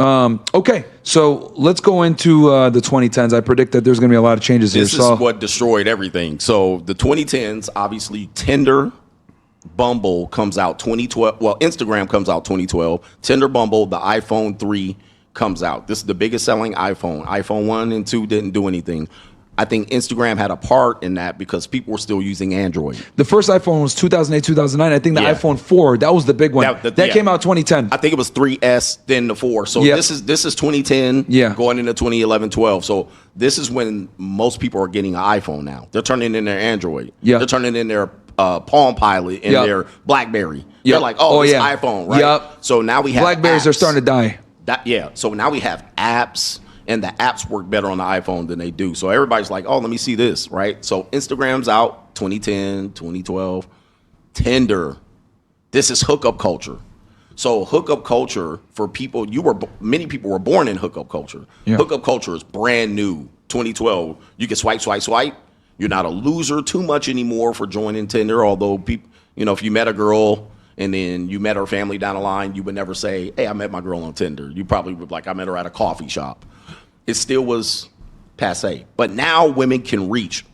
Okay, so let's go into the 2010s. I predict that there's going to be a lot of changes here. This is what destroyed everything. So the 2010s, obviously, Tinder, Bumble comes out 2012. Well, Instagram comes out 2012. Tinder, Bumble, the iPhone 3 comes out. This is the biggest selling iPhone. iPhone 1 and 2 didn't do anything. I think Instagram had a part in that because people were still using Android. The first iPhone was 2008, 2009. I think the iPhone 4, that was the big one. That came out 2010. I think it was 3S, then the 4. So this is 2010 going into 2011, 12. So this is when most people are getting an iPhone now. They're turning in their Android. They're turning in their Palm Pilot and their BlackBerry. They're like, it's iPhone, right? So now we have BlackBerries apps. are starting to die. So now we have apps. And the apps work better on the iPhone than they do. So everybody's like, oh, let me see this, right? So Instagram's out 2010, 2012. Tinder. This is hookup culture. So hookup culture for people, many people were born in hookup culture. Hookup culture is brand new. 2012. You can swipe, swipe, swipe. You're not a loser too much anymore for joining Tinder. Although people, if you met a girl and then you met her family down the line, you would never say, hey, I met my girl on Tinder. You probably would like, I met her at a coffee shop. It still was passe. But now women can reach.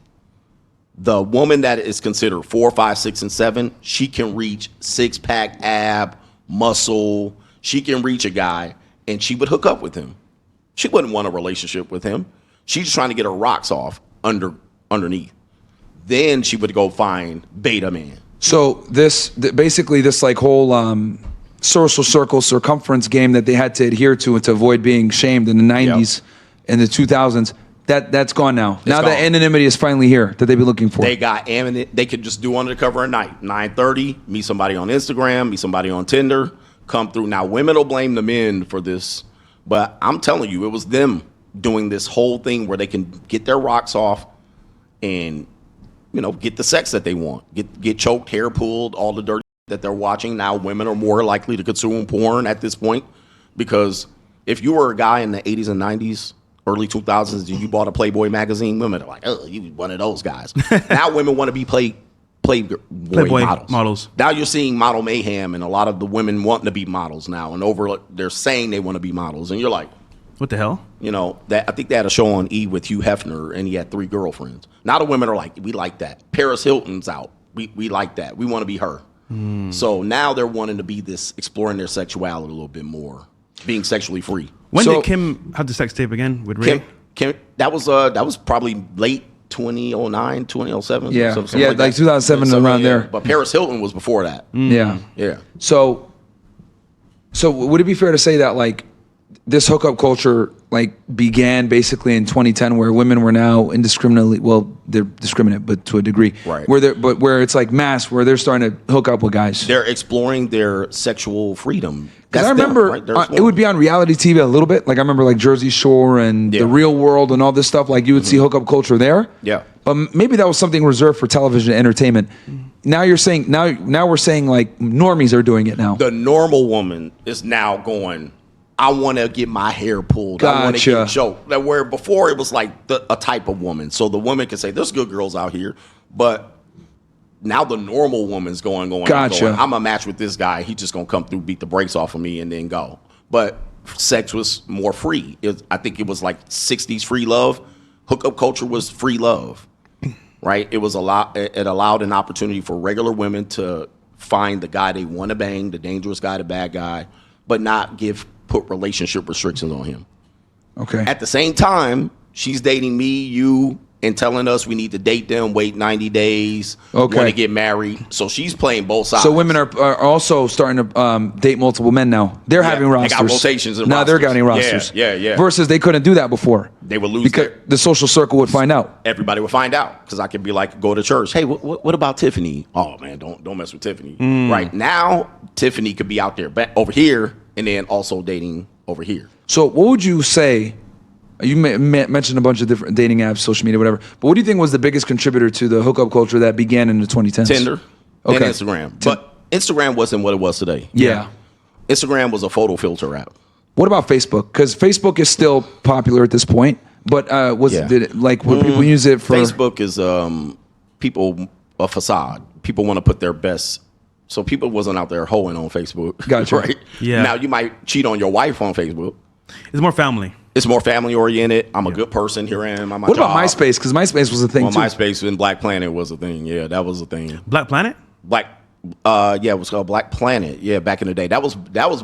The woman that is considered 4, 5, 6, and 7, she can reach six-pack ab, muscle. She can reach a guy, and she would hook up with him. She wouldn't want a relationship with him. She's just trying to get her rocks off underneath. Then she would go find beta man. So basically this like whole social circle circumference game that they had to adhere to and to avoid being shamed in the 90s and the 2000s, that's gone now. It's now gone. That anonymity is finally here that they've been looking for. They could just do under the cover at night. 9:30, meet somebody on Instagram, meet somebody on Tinder, come through. Now, women will blame the men for this, but I'm telling you, it was them doing this whole thing where they can get their rocks off and, get the sex that they want. Get choked, hair pulled, all the dirty that they're watching. Now women are more likely to consume porn at this point because if you were a guy in the 80s and 90s, early 2000s, and you bought a Playboy magazine, women are like, oh, you one of those guys. Now women want to be Playboy models. Now you're seeing model mayhem and a lot of the women wanting to be models now and they're saying they want to be models. And you're like, what the hell? I think they had a show on E! With Hugh Hefner and he had 3 girlfriends. Now the women are like, we like that. Paris Hilton's out. We like that. We want to be her. So now they're wanting to be this, exploring their sexuality a little bit more, being sexually free. When did Kim have the sex tape again with Ray? Kim, that was probably late 2009, 2007. Yeah, something like 2007 around there. But Paris Hilton was before that. Yeah. So would it be fair to say that like this hookup culture like began basically in 2010, where women were now indiscriminately, well, they're discriminate, but to a degree, right? Where it's like mass, where they're starting to hook up with guys. They're exploring their sexual freedom. Because I remember it would be on reality TV a little bit. Like I remember like Jersey Shore and The Real World and all this stuff. Like you would see hookup culture there. Yeah. But maybe that was something reserved for television entertainment. Now you're saying now we're saying like normies are doing it now. The normal woman is now going, I want to get my hair pulled. Gotcha. I want to get choked. Where before it was like a type of woman. So the woman can say, there's good girls out here. But now the normal woman's going, gotcha. I'm going to match with this guy. He's just going to come through, beat the brakes off of me, and then go. But sex was more free. I think it was like 60s free love. Hookup culture was free love, right? It allowed an opportunity for regular women to find the guy they want to bang, the dangerous guy, the bad guy, but not put relationship restrictions on him. Okay. At the same time, she's dating me, you, and telling us we need to date them, wait 90 days, want to get married. So she's playing both sides. So women are also starting to date multiple men now. They're having rosters. They got rotations and now they're getting rosters. Yeah. Versus they couldn't do that before. They would lose because the social circle would find out. Everybody would find out because I could be like, go to church. Hey, what about Tiffany? Oh man, don't mess with Tiffany. Right now, Tiffany could be out there over here and then also dating over here. So what would you say? You mentioned a bunch of different dating apps, social media, whatever. But what do you think was the biggest contributor to the hookup culture that began in the 2010s? Tinder and Instagram. But Instagram wasn't what it was today. Yeah. Instagram was a photo filter app. What about Facebook? Because Facebook is still popular at this point. But would people use it for? Facebook is a facade. People want to put their best. So people wasn't out there hoeing on Facebook. Gotcha. Right? Yeah. Now you might cheat on your wife on Facebook. It's more family. It's more family oriented. I'm a good person. Here I am. I'm What about MySpace? Because MySpace was a thing too. MySpace and Black Planet was a thing. Yeah, that was a thing. Black Planet? Yeah, it was called Black Planet. Yeah, back in the day. That was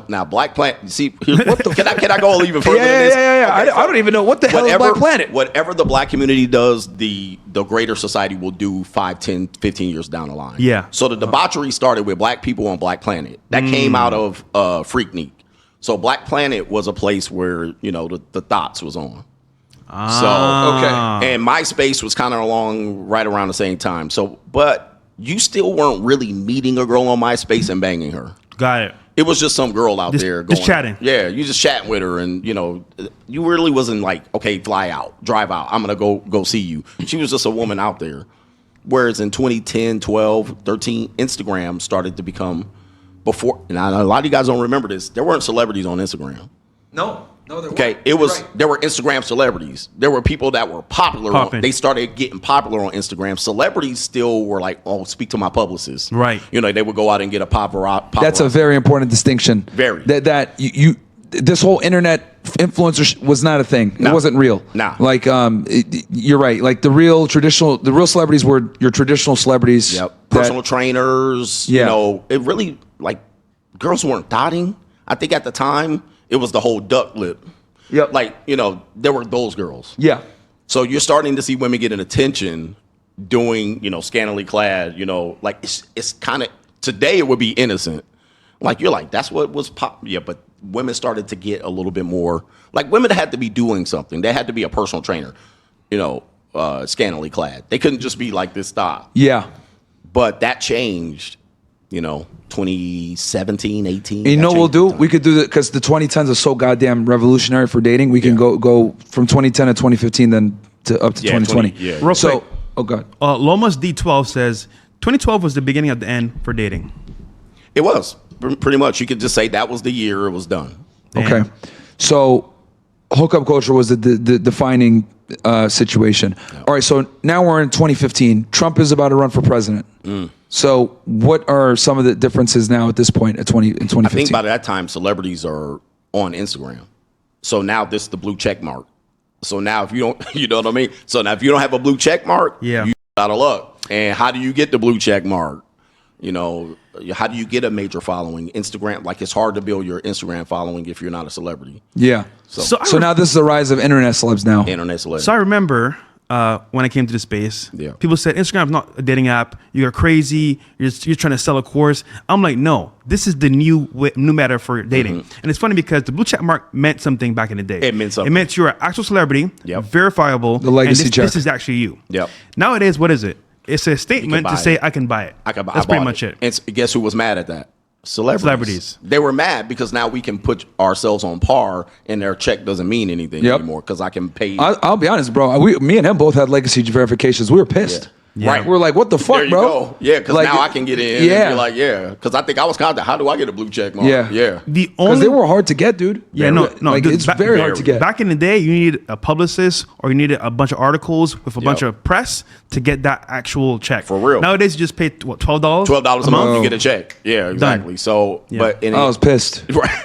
now Black Planet. You see, can I go even further than this? Yeah. Okay, I don't even know what the hell is Black Planet. Whatever the black community does, the greater society will do 5, 10, 15 years down the line. Yeah. So the debauchery started with black people on Black Planet. That came out of Freaknik. So Black Planet was a place where, the thoughts was on. Okay. And MySpace was kind of right around the same time. So, but you still weren't really meeting a girl on MySpace and banging her. Got it. It was just some girl out there going. Just chatting. Yeah, you just chatting with her, and you really wasn't like, okay, fly out, drive out. I'm gonna go see you. She was just a woman out there. Whereas in 2010, 12, 13, Instagram started to become before. And a lot of you guys don't remember this. There weren't celebrities on Instagram. No, there weren't. Okay, there were Instagram celebrities. There were people that were popular. They started getting popular on Instagram. Celebrities still were like, oh, speak to my publicist. Right. They would go out and get a paparazzi. That's a very important distinction. Very. That you this whole internet influencer was not a thing. It wasn't real. Nah. Like you're right. Like the real celebrities were your traditional celebrities. Yep. Personal trainers. Yeah. It really, like, girls weren't dotting. I think at the time it was the whole duck lip. Yep. Like, there were those girls. Yeah. So you're starting to see women getting attention doing, scantily clad, like it's kind of, today it would be innocent. Like, you're like, that's what was pop. Yeah, but women started to get a little bit more, like, women had to be doing something. They had to be a personal trainer, scantily clad. They couldn't just be like this style. Yeah. But that changed, 2017, 18. And you know what we'll do? We could do that because the 2010s are so goddamn revolutionary for dating. We can go from 2010 to 2015, then up to 2020. Real quick. Oh god. Lomas D12 says 2012 was the beginning of the end for dating. It was pretty much. You could just say that was the year it was done. Okay. So hookup culture was the defining situation. Yeah. All right. So now we're in 2015. Trump is about to run for president. So what are some of the differences now at this point in 2015? I think by that time, celebrities are on Instagram. So now this is the blue check mark. So now if you don't, you know what I mean? So now if you don't have a blue check mark, you out of luck. And how do you get the blue check mark? How do you get a major following? Instagram, like, it's hard to build your Instagram following if you're not a celebrity. Yeah. So now this is the rise of internet celebs now. Internet celebs. So I remember when I came to the space, people said Instagram is not a dating app. You're crazy. You're trying to sell a course. I'm like, no, this is the new matter for dating. And it's funny because the blue check mark meant something back in the day. It meant something. It meant you're an actual celebrity, verifiable. The legacy check. This is actually you. Yep. Nowadays, what is it? It's a statement to say I can buy it. That's pretty much it. And guess who was mad at that? Celebrities. They were mad because now we can put ourselves on par, and their check doesn't mean anything anymore because I can pay. I'll be honest, bro. Me and him both had legacy verifications. We were pissed. Yeah. Right. We're like, what the fuck, there you bro? Go. Yeah, because now I can get in. Yeah. And be like, because I think I was contacted. How do I get a blue check mark? Yeah. Because they were hard to get, dude. Yeah, no. Like, Dude, it's very hard to get. Back in the day, you needed a publicist or you needed a bunch of articles with a bunch of press to get that actual check. For real. Nowadays, you just pay what, $12? $12 a month, you get a check. Yeah, exactly. Done. So, but I was pissed. Right.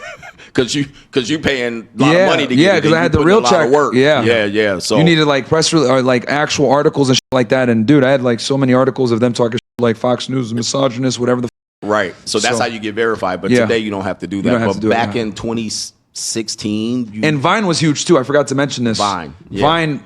Because you paying a lot of money to get it. Yeah, because I had the real check. Work. Yeah. So you needed like press or like actual articles and shit like that. And dude, I had like so many articles of them talking shit like Fox News, misogynist, whatever the. Right. So that's how you get verified. But today you don't have to do that. But back in 2016, and Vine was huge too. I forgot to mention this. Vine,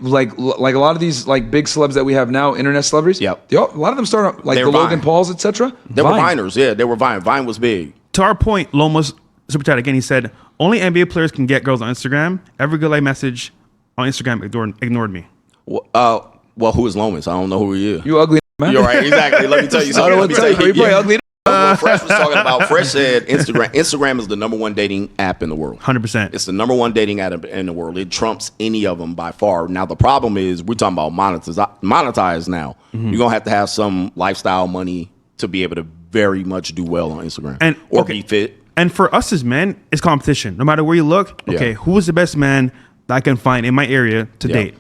like a lot of these like big celebs that we have now, internet celebrities. Yep. A lot of them start like the Logan Pauls, etc. They were Viners. Yeah, they were Vine. Vine was big. To our point, Lomas super chat again. He said only NBA players can get girls on Instagram. Every girl I message on Instagram ignored me. Well, who is Lomas? I don't know who he is. You ugly man. You're right. Exactly. Let me tell you something. You ugly. What Fresh was talking about. Fresh said Instagram is the number one dating app in the world. 100%. It's the number one dating app in the world. It trumps any of them by far. Now the problem is we're talking about monetize now. You're gonna have to have some lifestyle money to be able to very much do well on Instagram or be fit. And for us as men, it's competition. No matter where you look, who is the best man that I can find in my area to date?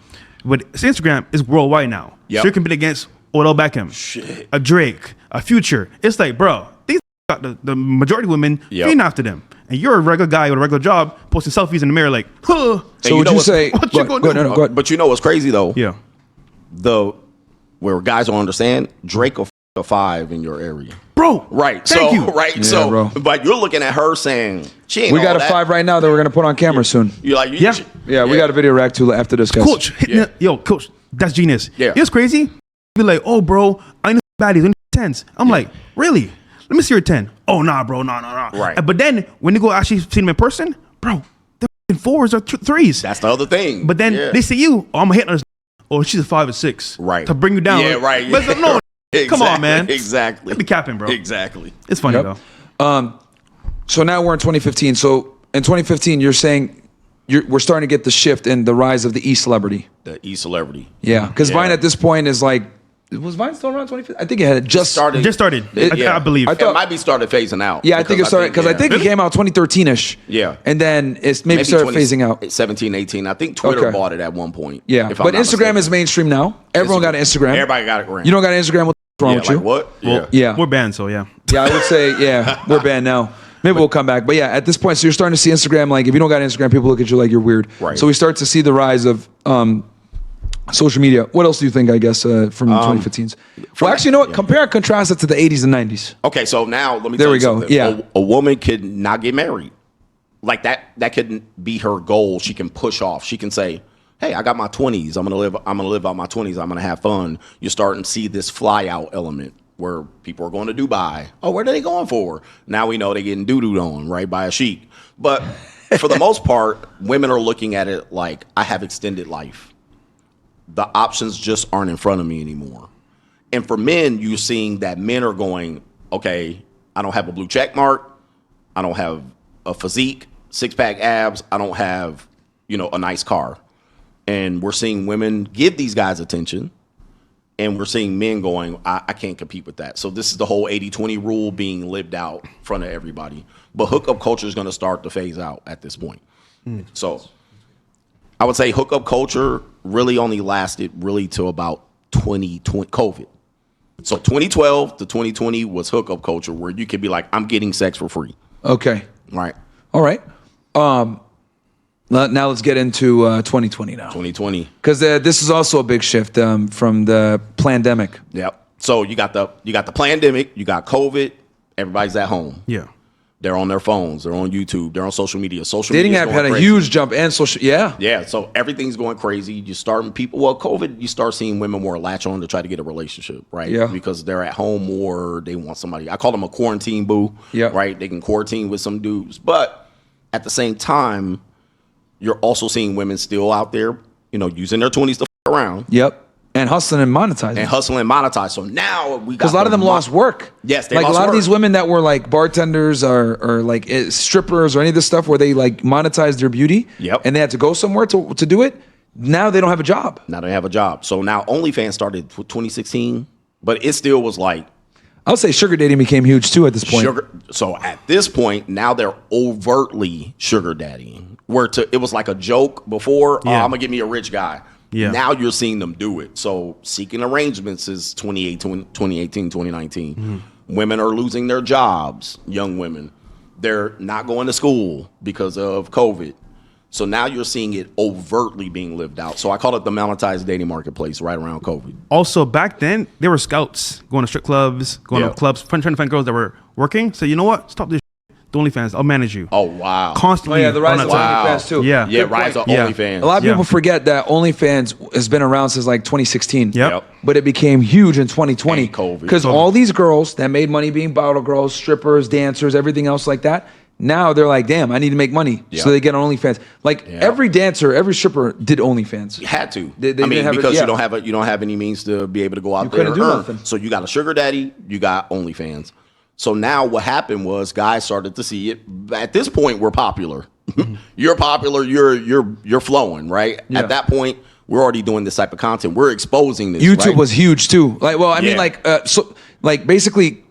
But Instagram is worldwide now. So you can compete against Odell Beckham, a Drake, a Future. It's like, bro, these got the majority of women feeding after them. and you're a regular guy with a regular job posting selfies in the mirror, like, huh. So would you say? What you gonna do? Go ahead. But you know what's crazy though? Yeah. Where guys don't understand, Drake a 5 in your area. Bro. Right. Thank you. Right. Yeah, so, bro. but you're looking at her saying she ain't. We got all a that. 5 right now that we're gonna put on camera soon. You're like, Yeah. We got a video react to after this, guys. Coach, yo, coach, that's genius. Yeah. You know what's crazy? Be like, oh, bro, I know baddies, I know 10s. I'm like, really? Let me see your 10. Oh, nah, bro, nah. Right. But then when you go actually see them in person, bro, they're in 4s or 3s. That's the other thing. But then they see you, oh, I'm a hit on this. Oh, she's a 5 or 6. Right. To bring you down. Yeah, right. But it's like, no, come on, man. Exactly. Let me capping, bro. Exactly. It's funny, Yep. though. So now we're in 2015. So in 2015, you're saying we're starting to get the shift in the rise of the e-celebrity. The e-celebrity. Yeah, because Vine at this point is like, was Vine still around 2015? I think it had just started. Just started, Yeah. I believe. I thought- It might be started phasing out. Yeah, I think it started because I think it came out 2013ish. Yeah. and then it's maybe started phasing out. 17, 18. I think Twitter Okay. bought it at one point. Yeah, if I'm but not Instagram mistaken. is mainstream now. Everyone got an Instagram. Everybody got it. Right. You don't got an Instagram? What's wrong with you? Like what? Well, Yeah. We're banned, so yeah. Yeah, I would say, yeah, we're banned now. Maybe we'll come back. But yeah, at this point, so you're starting to see Instagram, like, if you don't got Instagram, people look at you like you're weird. Right. So we start to see the rise of social media. What else do you think, I guess, from 2015s? Well, actually, you know what? Compare and contrast it to the 80s and 90s. Okay, so now let me There tell we you go. something. Yeah. A woman could not get married. Like that couldn't be her goal. She can push off. She can say, hey, I got my 20s. I'm gonna live out my 20s. I'm gonna have fun. You're starting to see this fly out element where people are going to Dubai. Oh, where are they going for? Now we know they're getting doo-dooed on, right, by a sheik. But for the most part, women are looking at it like, I have extended life. The options just aren't in front of me anymore. And for men, you're seeing that men are going, okay, I don't have a blue check mark. I don't have a physique, 6-pack abs. I don't have, a nice car. And we're seeing women give these guys attention. And we're seeing men going, I can't compete with that. So this is the whole 80-20 rule being lived out in front of everybody. But hookup culture is going to start to phase out at this point. So I would say hookup culture really only lasted really till about 2020, COVID. So 2012 to 2020 was hookup culture where you could be like, I'm getting sex for free. Okay. Right. All right. Now let's get into 2020 now. 2020. Because this is also a big shift from the pandemic. Yep. So you got the pandemic, you got COVID, everybody's at home. Yeah. They're on their phones, they're on YouTube, they're on social media. Dating media app is going had a crazy. huge jump and social. Yeah. Yeah, so everything's going crazy. COVID, you start seeing women more latch on to try to get a relationship, right? Yeah. Because they're at home more, they want somebody. I call them a quarantine boo, Yeah. right? They can quarantine with some dudes. But at the same time, you're also seeing women still out there, using their 20s to f around. Yep. And hustling and monetizing. And hustling and monetize. So now we got because a lot of them lost work. Yes, they like lost a lot of work. these women that were like bartenders or like strippers or any of this stuff where they like monetized their beauty. Yep. And they had to go somewhere to do it. Now they don't have a job. Now they have a job. So now OnlyFans started 2016, but it still was like I would say sugar dating became huge too at this point. sugar. So at this point, now they're overtly sugar daddying. It was like a joke before. Oh, Yeah. I'm gonna give me a rich guy. Yeah. Now you're seeing them do it. So seeking arrangements is 2018, 2019. Women are losing their jobs. Young women, they're not going to school because of COVID. So now you're seeing it overtly being lived out. So I call it the monetized dating marketplace right around COVID. Also, back then, there were scouts going to strip clubs, going Yeah. to clubs, trying to find girls that were working. So you know what? Stop this. The OnlyFans, I'll manage you. Oh, wow. Constantly. Oh yeah, the rise on of that time. OnlyFans too. Yeah. Yeah, Good rise point. of Yeah. OnlyFans. A lot of Yeah. people forget that OnlyFans has been around since like 2016. Yep. But it became huge in 2020 And COVID. because all these girls that made money being bottle girls, strippers, dancers, everything else like that. Now they're like, damn, I need to make money, Yeah. so they get on OnlyFans. Like Yeah. every dancer, every stripper did OnlyFans. You had to. They I mean, didn't have it- because yeah. you don't have any means to be able to go out You there couldn't and do earn. nothing. So you got a sugar daddy, you got OnlyFans. So now what happened was guys started to see it. At this point, we're popular. You're popular. You're flowing, right? Yeah. At that point, we're already doing this type of content. We're exposing this. YouTube right? was huge too. Like, well, I mean, Yeah. basically,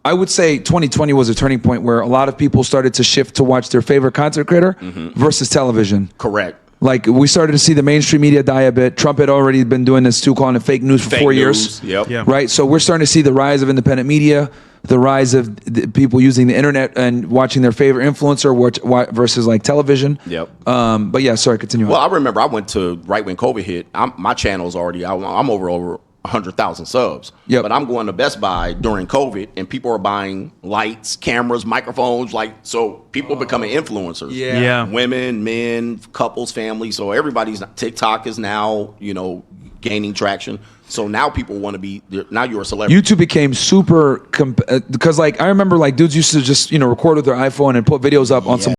I would say 2020 was a turning point where a lot of people started to shift to watch their favorite content creator versus television. correct. Like we started to see the mainstream media die a bit. Trump had already been doing this too, calling it fake news for Fake 4 news. years. Yep. Yeah. Right. So we're starting to see the rise of independent media. the rise of the people using the internet and watching their favorite influencer versus like television. Yep. But yeah, sorry, continue. Well, I remember I went to right when COVID hit. My channel's already. I'm over 100,000 subs. Yep. But I'm going to Best Buy during COVID, and people are buying lights, cameras, microphones. So people becoming influencers. Yeah. Women, men, couples, families. So everybody's TikTok is now gaining traction. So now people want to be. Now you're a celebrity. YouTube became super because like I remember like dudes used to just record with their iPhone and put videos up on some.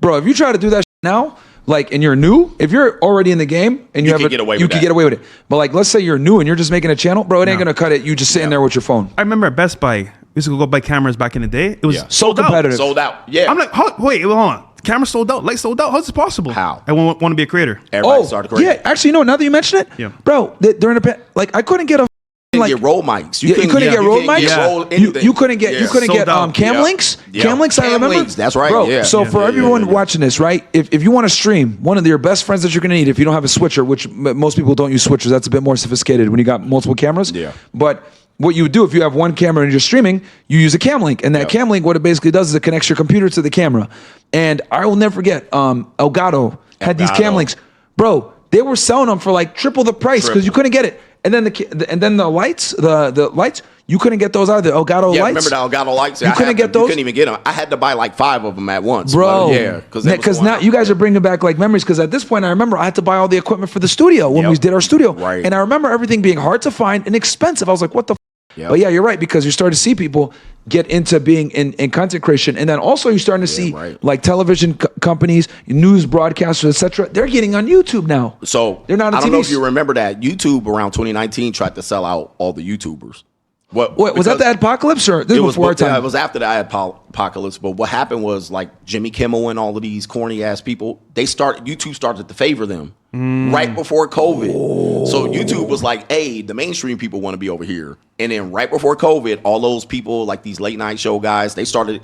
Bro, if you try to do that now, like, and you're new, if you're already in the game and you can get away with it. But like, let's say you're new and you're just making a channel, bro, it ain't gonna cut it. You just sitting there with your phone. I remember at Best Buy, we used to go buy cameras back in the day. It was so competitive. Sold out. Yeah. I'm like, wait, hold on. Camera sold out, light sold out. How's this possible? How? I want to be a creator. Everybody started creating. Yeah, actually, now that you mention it, bro, during the like, I couldn't get a. You couldn't get roll mics. You couldn't get roll mics. You couldn't get cam links. Cam links. I remember. That's right, bro. Yeah. So for everyone watching this, right? If you want to stream, one of your best friends that you're gonna need, if you don't have a switcher, which most people don't use switchers, that's a bit more sophisticated when you got multiple cameras. Yeah. But what you would do if you have one camera and you're streaming, you use a cam link, and that cam link, what it basically does is it connects your computer to the camera. And I will never forget, Elgato had these cam links, bro. They were selling them for like triple the price because you couldn't get it. And then the lights, the lights, you couldn't get those either. Elgato lights. Remember the Elgato lights? You couldn't get those. You couldn't even get them. I had to buy like 5 of them at once, bro. Because now you guys are bringing back like memories. Because at this point, I remember I had to buy all the equipment for the studio when we did our studio, right. And I remember everything being hard to find and expensive. I was like, what the. But yeah, you're right, because you're starting to see people get into being in content creation, and then also you're starting to see like television companies, news broadcasters, etc. They're getting on YouTube now. So they're not on I don't TVs. know if you remember that YouTube around 2019 tried to sell out all the YouTubers. Wait, was that the apocalypse or this was before our time? Yeah, it was after the apocalypse. But what happened was like Jimmy Kimmel and all of these corny ass people, YouTube started to favor them right before COVID. So YouTube was like, hey, the mainstream people want to be over here. And then right before COVID, all those people like these late night show guys, they started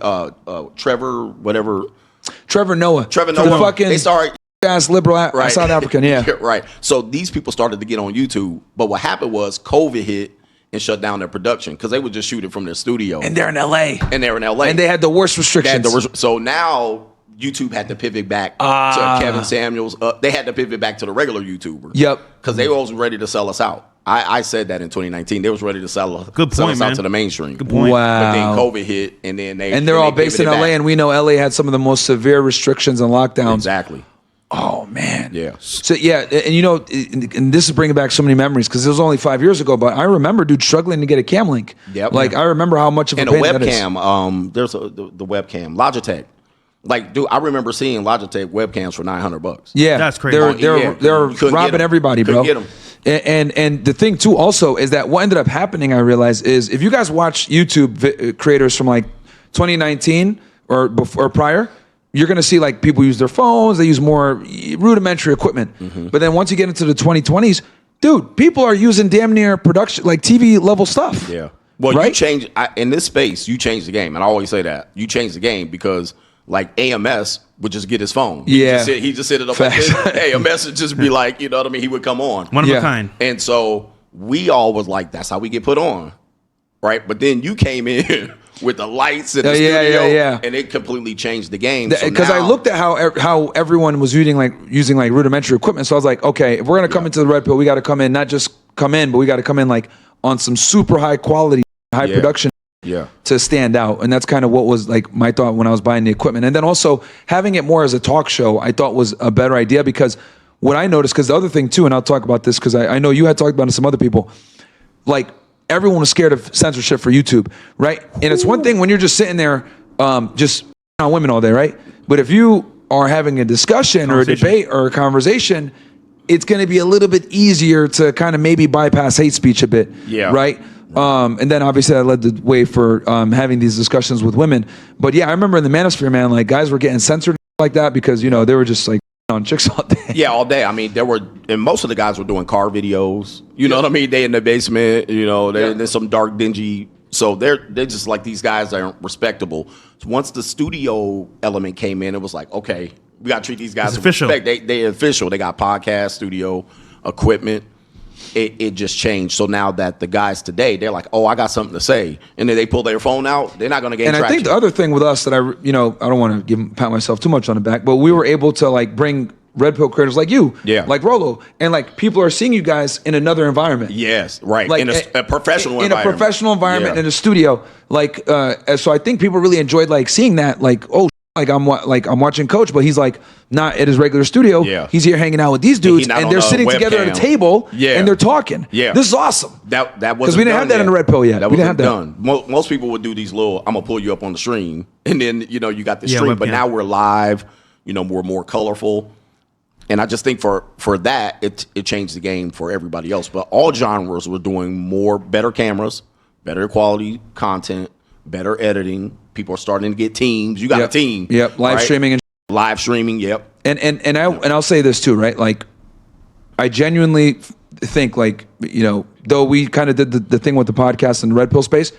Trevor Noah. Fucking they started ass liberal South African, right. So these people started to get on YouTube. But what happened was COVID hit and shut down their production because they would just shoot it from their studio. And they're in LA. And they had the worst restrictions. So now YouTube had to pivot back to Kevin Samuels. They had to pivot back to the regular YouTuber. Yep. Because they was ready to sell us out. I said that in 2019. They was ready to sell us out to the mainstream. Good point. Wow. But then COVID hit, and then they're all based in LA, and we know LA had some of the most severe restrictions and lockdowns. Exactly. Oh man. Yeah. So yeah, and and this is bringing back so many memories because it was only 5 years ago, but I remember dude struggling to get a cam link. Yep. Like I remember how much of and a pain webcam. that is. There's the webcam Logitech. Like, dude, I remember seeing Logitech webcams for $900. Yeah, that's crazy. They're robbing everybody, bro. Couldn't get them. And the thing too also is that what ended up happening, I realized, is if you guys watch YouTube creators from like 2019 or before or prior, you're gonna see like people use their phones, they use more rudimentary equipment. Mm-hmm. But then once you get into the 2020s, dude, people are using damn near production like TV level stuff. Yeah. Well, right? you change in this space. You change the game, and I always say that you change the game because like AMS would just get his phone. He just sit it up like this. AMS would just be like, you know what I mean? He would come on. One of a kind. And so we all was like, that's how we get put on. Right? But then you came in with the lights in the studio, and it completely changed the game. Because I looked at how everyone was using like rudimentary equipment. So I was like, okay, if we're gonna come into the red pill, we got to come in, not just come in, but we got to come in like on some super high quality, high production. Yeah. To stand out. And that's kind of what was like my thought when I was buying the equipment. And then also having it more as a talk show, I thought was a better idea because what I noticed, because the other thing too, and I'll talk about this because I know you had talked about it to some other people, like everyone was scared of censorship for YouTube, right? And it's one thing when you're just sitting there just on women all day, right? But if you are having a discussion or a debate or a conversation, it's going to be a little bit easier to kind of maybe bypass hate speech a bit, right? And then obviously that led the way for having these discussions with women. But yeah, I remember in the manosphere, man, like guys were getting censored like that because, you know, they were just like on chicks all day. Yeah, all day. I mean, and most of the guys were doing car videos. You know what I mean? They in the basement, you know, there's some dark, dingy. So they're just like these guys that aren't respectable. So once the studio element came in, it was like, okay, we got to treat these guys with official. respect. They're official. They got podcast, studio, equipment. it just changed. So now that the guys today, they're like, oh, I got something to say, and then they pull their phone out, they're not going to gain traction. I think the other thing with us that I don't want to pat myself too much on the back, but we were able to like bring red pill creators like you, like Rolo, and like people are seeing you guys in another environment. Yes, right. Like in a professional in environment. a professional environment in a studio. Like, so I think people really enjoyed like seeing that. Like, oh, I'm watching Coach, but he's like not at his regular studio. Yeah. He's here hanging out with these dudes, and they're sitting together at a table, and they're talking. Yeah, this is awesome. That wasn't because we didn't have that in the red pill yet. That we didn't wasn't have that. done. Most people would do these little. I'm gonna pull you up on the stream, and then you got the stream. But now we're live. We're more colorful. And I just think for that, it changed the game for everybody else. But all genres were doing better cameras, better quality content, better editing. People are starting to get teams. You got a team. Yep. Live streaming. Live streaming. Yep. And I'll say this too, right? Like, I genuinely think like, though we kind of did the thing with the podcast in the red pill space.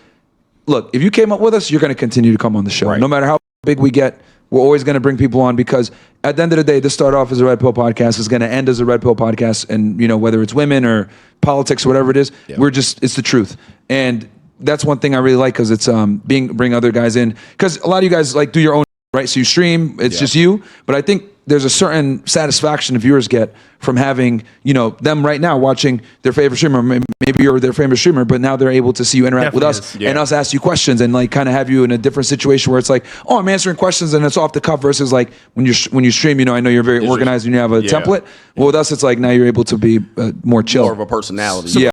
Look, if you came up with us, you're going to continue to come on the show. Right. No matter how big we get, we're always going to bring people on because at the end of the day, this started off as a red pill podcast, is going to end as a red pill podcast. And, whether it's women or politics or whatever it is, it's the truth. And that's one thing I really like because it's bring other guys in. Because a lot of you guys like do your own, right? So you stream, it's just you. But I think there's a certain satisfaction viewers get from having, them right now watching their favorite streamer. Maybe you're their favorite streamer, but now they're able to see you interact with us and us ask you questions and like kind of have you in a different situation where it's like, oh, I'm answering questions and it's off the cuff versus like when you stream, I know you're very organized and you have a template. Well, with us, it's like now you're able to be more chill. More of a personality. So